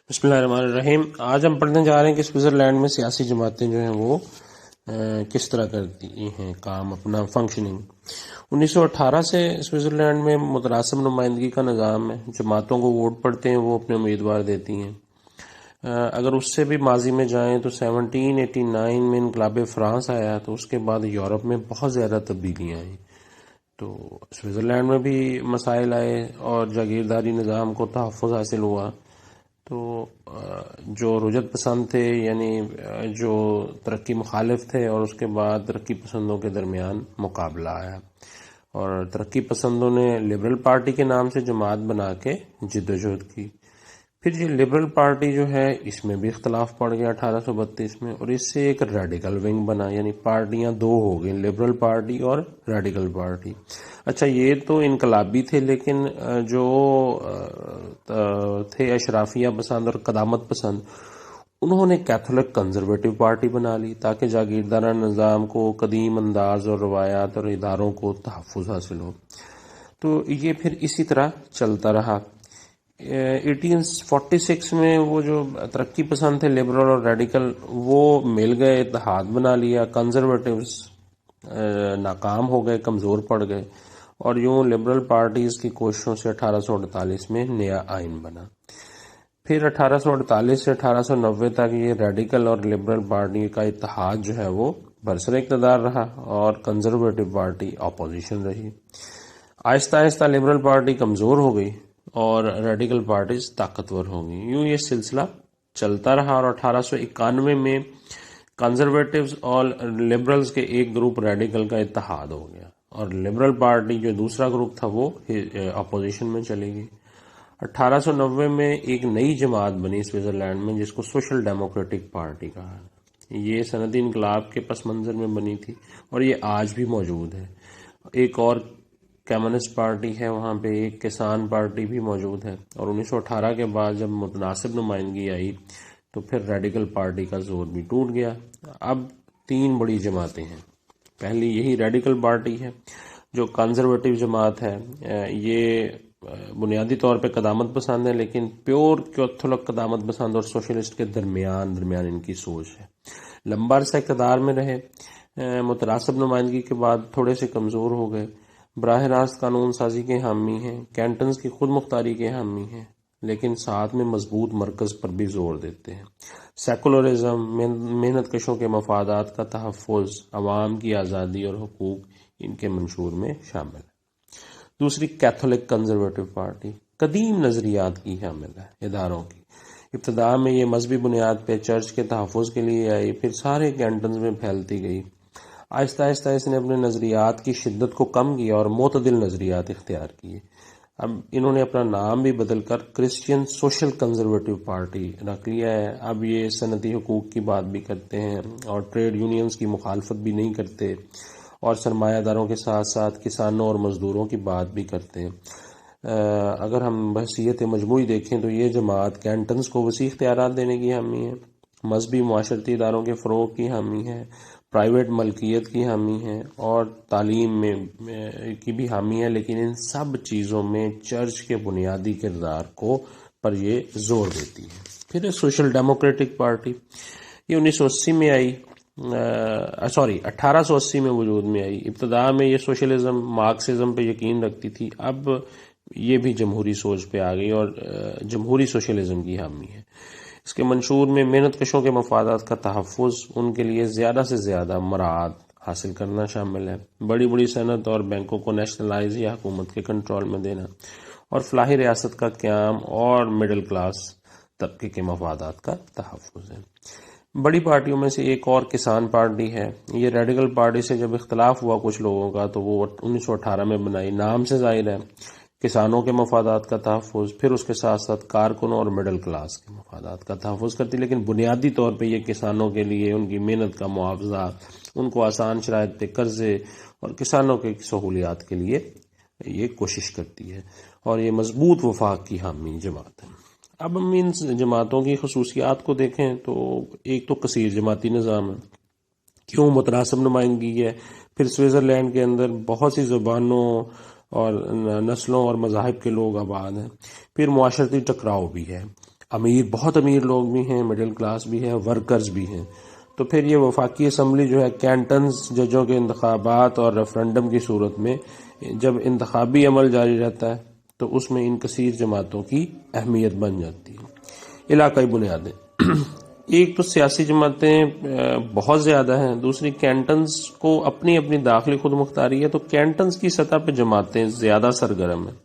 بسم اللہ الرحمن الرحیم۔ آج ہم پڑھنے جا رہے ہیں کہ سوئٹزرلینڈ میں سیاسی جماعتیں جو ہیں وہ کس طرح کرتی ہیں کام اپنا فنکشننگ۔ 1918 سے سوئٹزرلینڈ میں متناسب نمائندگی کا نظام ہے۔ جماعتوں کو ووٹ پڑتے ہیں، وہ اپنے امیدوار دیتی ہیں۔ اگر اس سے بھی ماضی میں جائیں تو 1789 میں انقلاب فرانس آیا، تو اس کے بعد یورپ میں بہت زیادہ تبدیلیاں آئیں، تو سوئٹزرلینڈ میں بھی مسائل آئے اور جاگیرداری نظام کو تحفظ حاصل ہوا۔ تو جو رجعت پسند تھے، یعنی جو ترقی مخالف تھے، اور اس کے بعد ترقی پسندوں کے درمیان مقابلہ آیا، اور ترقی پسندوں نے لبرل پارٹی کے نام سے جماعت بنا کے جدوجہد کی۔ پھر یہ لبرل پارٹی جو ہے، اس میں بھی اختلاف پڑ گیا 1832 میں، اور اس سے ایک ریڈیکل ونگ بنا، یعنی پارٹیاں دو ہو گئیں، لبرل پارٹی اور ریڈیکل پارٹی۔ اچھا، یہ تو انقلابی تھے، لیکن جو تھے اشرافیہ پسند اور قدامت پسند، انہوں نے کیتھولک کنزرویٹو پارٹی بنا لی تاکہ جاگیردارانہ نظام کو، قدیم انداز اور روایات اور اداروں کو تحفظ حاصل ہو۔ تو یہ پھر اسی طرح چلتا رہا۔ 1846 میں وہ جو ترقی پسند تھے، لبرل اور ریڈیکل، وہ مل گئے، اتحاد بنا لیا۔ کنزرویٹوز ناکام ہو گئے، کمزور پڑ گئے، اور یوں لبرل پارٹیز کی کوششوں سے 1848 میں نیا آئین بنا۔ پھر 1848 سے 1890 تک یہ ریڈیکل اور لبرل پارٹی کا اتحاد جو ہے وہ برسر اقتدار رہا، اور کنزرویٹو پارٹی اپوزیشن رہی۔ آہستہ آہستہ لبرل پارٹی کمزور ہو گئی اور ریڈیکل پارٹیز طاقتور ہو گئی۔ یوں یہ سلسلہ چلتا رہا، اور 1891 میں کنزرویٹوز اور لبرلز کے ایک گروپ ریڈیکل کا اتحاد ہو گیا، اور لبرل پارٹی جو دوسرا گروپ تھا وہ اپوزیشن میں چلی گئی۔ 1890 میں ایک نئی جماعت بنی سوئٹزرلینڈ میں، جس کو سوشل ڈیموکریٹک پارٹی کہا۔ یہ صنعتی انقلاب کے پس منظر میں بنی تھی، اور یہ آج بھی موجود ہے۔ ایک اور کمیونسٹ پارٹی ہے وہاں پہ، ایک کسان پارٹی بھی موجود ہے، اور 1918 کے بعد جب متناسب نمائندگی آئی تو پھر ریڈیکل پارٹی کا زور بھی ٹوٹ گیا۔ اب تین بڑی جماعتیں ہیں۔ پہلی یہی ریڈیکل پارٹی ہے، جو کنزرویٹو جماعت ہے۔ یہ بنیادی طور پہ قدامت پسند ہے، لیکن پیور کیتھولک قدامت پسند اور سوشلسٹ کے درمیان ان کی سوچ ہے۔ لمبا عرصہ اقتدار میں رہے، متناسب نمائندگی کے بعد تھوڑے سے کمزور ہو گئے۔ براہ راست قانون سازی کے حامی ہیں، کینٹنز کی خود مختاری کے حامی ہیں، لیکن ساتھ میں مضبوط مرکز پر بھی زور دیتے ہیں۔ سیکولرزم، محنت کشوں کے مفادات کا تحفظ، عوام کی آزادی اور حقوق ان کے منشور میں شامل ہے۔ دوسری کیتھولک کنزرویٹو پارٹی قدیم نظریات کی حامل ہے، اداروں کی۔ ابتدا میں یہ مذہبی بنیاد پہ چرچ کے تحفظ کے لیے آئی، پھر سارے کینٹنز میں پھیلتی گئی۔ آہستہ آہستہ اس نے اپنے نظریات کی شدت کو کم کیا اور معتدل نظریات اختیار کیے۔ اب انہوں نے اپنا نام بھی بدل کر کرسچین سوشل کنزرویٹو پارٹی رکھ لیا ہے۔ اب یہ صنعتی حقوق کی بات بھی کرتے ہیں، اور ٹریڈ یونینز کی مخالفت بھی نہیں کرتے، اور سرمایہ داروں کے ساتھ ساتھ کسانوں اور مزدوروں کی بات بھی کرتے ہیں۔ اگر ہم بحثیت مجموعی دیکھیں تو یہ جماعت کینٹنز کو وسیع اختیارات دینے کی حامی ہے، مذہبی معاشرتی اداروں کے فروغ کی حامی ہے، پرائیویٹ ملکیت کی حامی ہے، اور تعلیم میں کی بھی حامی ہے، لیکن ان سب چیزوں میں چرچ کے بنیادی کردار کو پر یہ زور دیتی ہے۔ پھر سوشل ڈیموکریٹک پارٹی، یہ 1980 میں آئی، 1880 میں وجود میں آئی۔ ابتدا میں یہ سوشلزم، مارکسزم پہ یقین رکھتی تھی، اب یہ بھی جمہوری سوچ پہ آ گئی اور جمہوری سوشلزم کی حامی ہے۔ اس کے منشور میں محنت کشوں کے مفادات کا تحفظ، ان کے لیے زیادہ سے زیادہ مراعات حاصل کرنا شامل ہے، بڑی بڑی صنعت اور بینکوں کو نیشنلائز یا حکومت کے کنٹرول میں دینا، اور فلاحی ریاست کا قیام اور مڈل کلاس طبقے کے مفادات کا تحفظ ہے۔ بڑی پارٹیوں میں سے ایک اور کسان پارٹی ہے۔ یہ ریڈیکل پارٹی سے جب اختلاف ہوا کچھ لوگوں کا تو وہ 1918 میں بنائی، نام سے ظاہر ہے، کسانوں کے مفادات کا تحفظ، پھر اس کے ساتھ ساتھ کارکنوں اور مڈل کلاس کے مفادات کا تحفظ کرتی، لیکن بنیادی طور پہ یہ کسانوں کے لیے ان کی محنت کا معاوضہ، ان کو آسان شرائط پہ قرضے اور کسانوں کی سہولیات کے لیے یہ کوشش کرتی ہے، اور یہ مضبوط وفاق کی حامی جماعت ہے۔ اب ہم ان جماعتوں کی خصوصیات کو دیکھیں تو ایک تو کثیر جماعتی نظام ہے، کیوں متناسب نمائندگی ہے، پھر سوئٹزرلینڈ کے اندر بہت سی زبانوں اور نسلوں اور مذاہب کے لوگ آباد ہیں، پھر معاشرتی ٹکراؤ بھی ہے، بہت امیر لوگ بھی ہیں، مڈل کلاس بھی ہے، ورکرز بھی ہیں. تو پھر یہ وفاقی اسمبلی جو ہے کینٹنز ججوں کے انتخابات اور ریفرنڈم کی صورت میں جب انتخابی عمل جاری رہتا ہے تو اس میں ان کثیر جماعتوں کی اہمیت بن جاتی ہے. علاقائی بنیادیں ایک تو سیاسی جماعتیں بہت زیادہ ہیں، دوسری کینٹنز کو اپنی اپنی داخلی خود مختاری ہے، تو کینٹنز کی سطح پہ جماعتیں زیادہ سرگرم ہیں.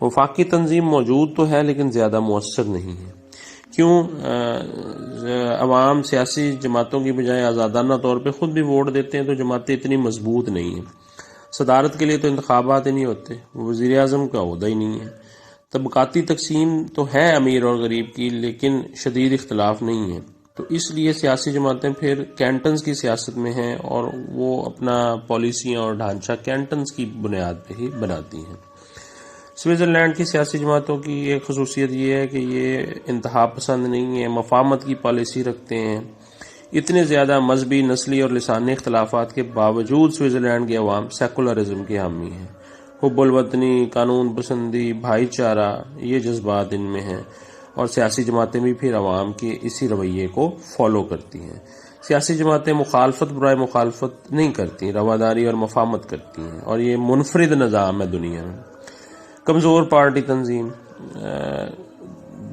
وفاقی تنظیم موجود تو ہے لیکن زیادہ مؤثر نہیں ہے. کیوں؟ عوام سیاسی جماعتوں کی بجائے آزادانہ طور پہ خود بھی ووٹ دیتے ہیں، تو جماعتیں اتنی مضبوط نہیں ہیں. صدارت کے لیے تو انتخابات ہی نہیں ہوتے، وزیر اعظم کا عہدہ ہی نہیں ہے. طبقاتی تقسیم تو ہے امیر اور غریب کی، لیکن شدید اختلاف نہیں ہے. تو اس لیے سیاسی جماعتیں پھر کینٹنز کی سیاست میں ہیں اور وہ اپنا پالیسیاں اور ڈھانچہ کینٹنز کی بنیاد پہ ہی بناتی ہیں. سوئٹزرلینڈ کی سیاسی جماعتوں کی ایک خصوصیت یہ ہے کہ یہ انتہا پسند نہیں ہے، مفاہمت کی پالیسی رکھتے ہیں. اتنے زیادہ مذہبی، نسلی اور لسانی اختلافات کے باوجود سوئٹزرلینڈ کے عوام سیکولرزم کے حامی ہیں. حب الوطنی، قانون پسندی، بھائی چارہ، یہ جذبات ان میں ہیں، اور سیاسی جماعتیں بھی پھر عوام کے اسی رویے کو فالو کرتی ہیں. سیاسی جماعتیں مخالفت برائے مخالفت نہیں کرتی، رواداری اور مفاہمت کرتی ہیں، اور یہ منفرد نظام ہے دنیا میں. کمزور پارٹی تنظیم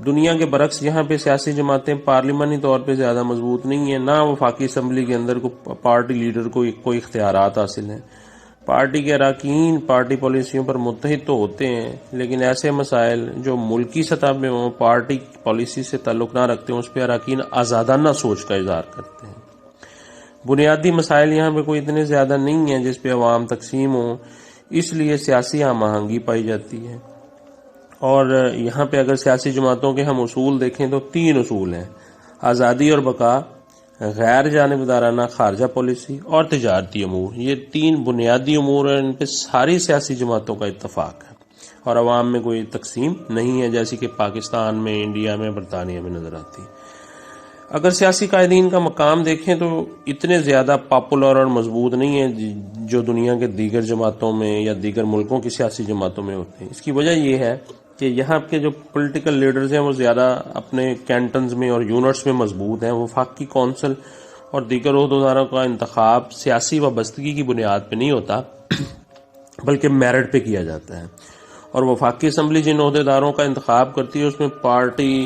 دنیا کے برعکس یہاں پہ سیاسی جماعتیں پارلیمانی طور پہ زیادہ مضبوط نہیں ہیں، نہ وفاقی اسمبلی کے اندر پارٹی لیڈر کو کوئی اختیارات حاصل ہیں. پارٹی کے اراکین پارٹی پالیسیوں پر متحد تو ہوتے ہیں، لیکن ایسے مسائل جو ملکی سطح پہ ہوں، پارٹی پالیسی سے تعلق نہ رکھتے ہیں، اس پہ اراکین آزادانہ سوچ کا اظہار کرتے ہیں. بنیادی مسائل یہاں پہ کوئی اتنے زیادہ نہیں ہیں جس پہ عوام تقسیم ہوں، اس لیے سیاسی ہم آہنگی پائی جاتی ہے. اور یہاں پہ اگر سیاسی جماعتوں کے ہم اصول دیکھیں تو 3 اصول ہیں: آزادی اور بقا، غیر جانبدارانہ خارجہ پالیسی، اور تجارتی امور. یہ 3 بنیادی امور ہیں، ان پہ ساری سیاسی جماعتوں کا اتفاق ہے اور عوام میں کوئی تقسیم نہیں ہے، جیسی کہ پاکستان میں، انڈیا میں، برطانیہ میں نظر آتی ہے. اگر سیاسی قائدین کا مقام دیکھیں تو اتنے زیادہ پاپولر اور مضبوط نہیں ہے جو دنیا کے دیگر جماعتوں میں یا دیگر ملکوں کی سیاسی جماعتوں میں ہوتے ہیں. اس کی وجہ یہ ہے کہ یہاں کے جو پولیٹیکل لیڈرز ہیں وہ زیادہ اپنے کینٹنز میں اور یونٹس میں مضبوط ہیں. وفاقی کونسل اور دیگر عہدیداروں کا انتخاب سیاسی وابستگی کی بنیاد پہ نہیں ہوتا بلکہ میرٹ پہ کیا جاتا ہے، اور وفاقی اسمبلی جن عہدیداروں کا انتخاب کرتی ہے اس میں پارٹی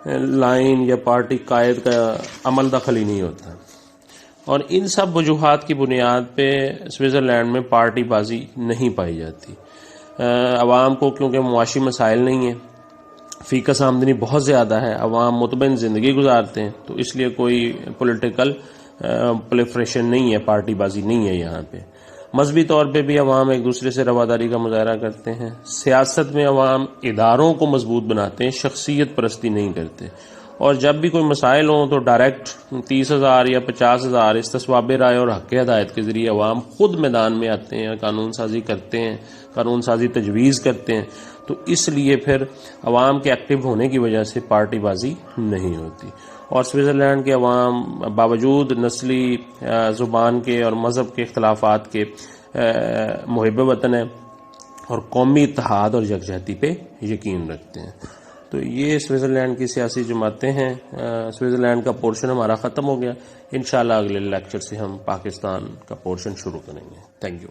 لائن یا پارٹی قائد کا عمل دخل ہی نہیں ہوتا. اور ان سب وجوہات کی بنیاد پہ سوئٹزرلینڈ میں پارٹی بازی نہیں پائی جاتی. عوام کو کیونکہ معاشی مسائل نہیں ہیں، فی کس آمدنی بہت زیادہ ہے، عوام مطمئن زندگی گزارتے ہیں، تو اس لیے کوئی پولیٹیکل پلیفریشن نہیں ہے، پارٹی بازی نہیں ہے یہاں پہ. مذہبی طور پہ بھی عوام ایک دوسرے سے رواداری کا مظاہرہ کرتے ہیں. سیاست میں عوام اداروں کو مضبوط بناتے ہیں، شخصیت پرستی نہیں کرتے. اور جب بھی کوئی مسائل ہوں تو ڈائریکٹ 30,000 یا 50,000 استصواب رائے اور حق ہدایت کے ذریعے عوام خود میدان میں آتے ہیں، قانون سازی کرتے ہیں، قانون سازی تجویز کرتے ہیں. تو اس لیے پھر عوام کے ایکٹیو ہونے کی وجہ سے پارٹی بازی نہیں ہوتی. اور سوئٹزرلینڈ کے عوام باوجود نسلی، زبان کے اور مذہب کے اختلافات کے محب وطن ہیں اور قومی اتحاد اور یکجہتی پہ یقین رکھتے ہیں. تو یہ سوئٹزرلینڈ کی سیاسی جماعتیں ہیں. سوئٹزرلینڈ کا پورشن ہمارا ختم ہو گیا. انشاءاللہ اگلے لیکچر سے ہم پاکستان کا پورشن شروع کریں گے. Thank you.